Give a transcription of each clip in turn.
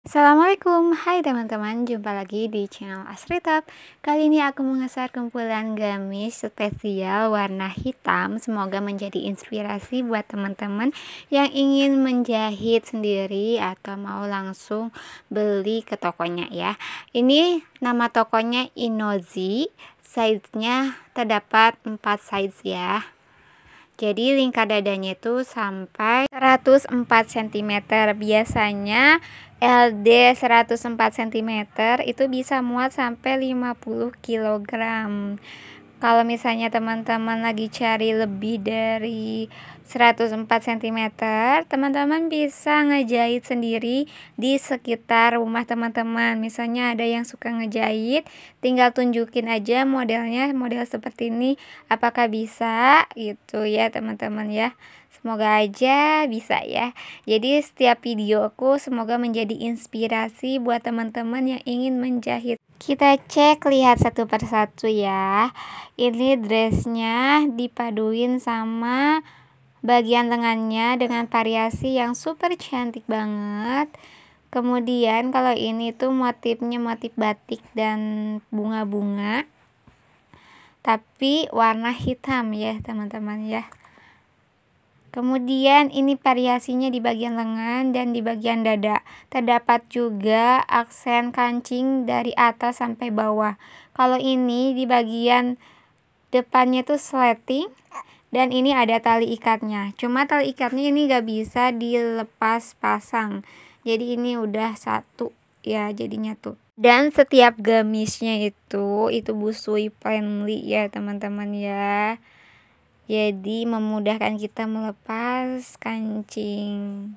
Assalamualaikum, hai teman-teman, jumpa lagi di channel Asritap. Kali ini aku mengasah kumpulan gamis spesial warna hitam. Semoga menjadi inspirasi buat teman-teman yang ingin menjahit sendiri atau mau langsung beli ke tokonya ya. Ini nama tokonya Inozi, size-nya terdapat 4 size ya. Jadi lingkar dadanya itu sampai 104 cm. Biasanya LD 104 cm itu bisa muat sampai 50 kg. Kalau misalnya teman-teman lagi cari lebih dari 104 cm, teman-teman bisa ngejahit sendiri di sekitar rumah teman-teman. Misalnya ada yang suka ngejahit, tinggal tunjukin aja modelnya, model seperti ini, apakah bisa gitu ya teman-teman ya. Semoga aja bisa ya. Jadi setiap video aku semoga menjadi inspirasi buat teman-teman yang ingin menjahit. Kita cek, lihat satu persatu ya. Ini dressnya dipaduin sama bagian lengannya dengan variasi yang super cantik banget. Kemudian kalau ini tuh motifnya motif batik dan bunga-bunga, tapi warna hitam ya teman-teman ya. Kemudian ini variasinya di bagian lengan dan di bagian dada. Terdapat juga aksen kancing dari atas sampai bawah. Kalau ini di bagian depannya tuh sleting dan ini ada tali ikatnya. Cuma tali ikatnya ini gak bisa dilepas pasang. Jadi ini udah satu ya jadinya tuh. Dan setiap gamisnya itu busui friendly ya teman-teman ya. Jadi memudahkan kita melepas kancing.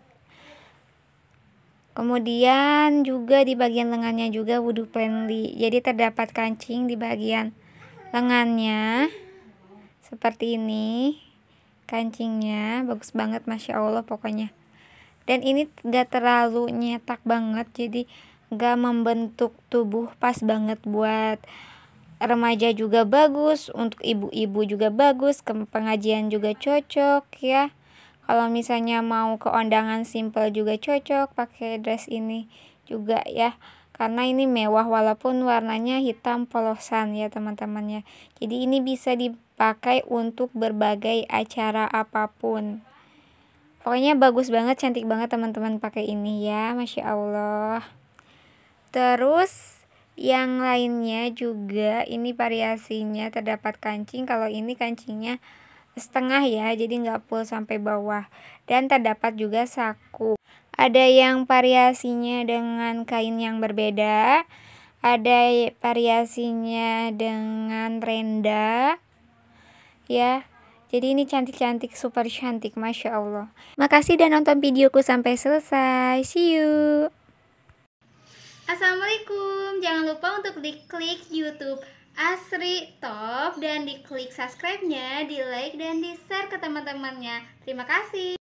Kemudian juga di bagian lengannya juga wudu friendly. Jadi terdapat kancing di bagian lengannya. Seperti ini. Kancingnya bagus banget, Masya Allah pokoknya. Dan ini gak terlalu nyetak banget. Jadi gak membentuk tubuh, pas banget buat remaja juga bagus, untuk ibu-ibu juga bagus, ke pengajian juga cocok ya. Kalau misalnya mau ke undangan simple juga cocok pakai dress ini juga ya. Karena ini mewah walaupun warnanya hitam polosan ya teman-teman ya. Jadi ini bisa dipakai untuk berbagai acara apapun. Pokoknya bagus banget, cantik banget teman-teman pakai ini ya, Masya Allah. Terus yang lainnya juga ini variasinya terdapat kancing. Kalau ini kancingnya setengah ya, jadi nggak full sampai bawah. Dan terdapat juga saku. Ada yang variasinya dengan kain yang berbeda, ada variasinya dengan renda ya. Jadi ini cantik-cantik, super cantik, Masya Allah. Makasih udah nonton videoku sampai selesai. See you. Assalamualaikum, jangan lupa untuk diklik YouTube Asri Top dan diklik subscribe-nya, di like dan di share ke teman-temannya. Terima kasih.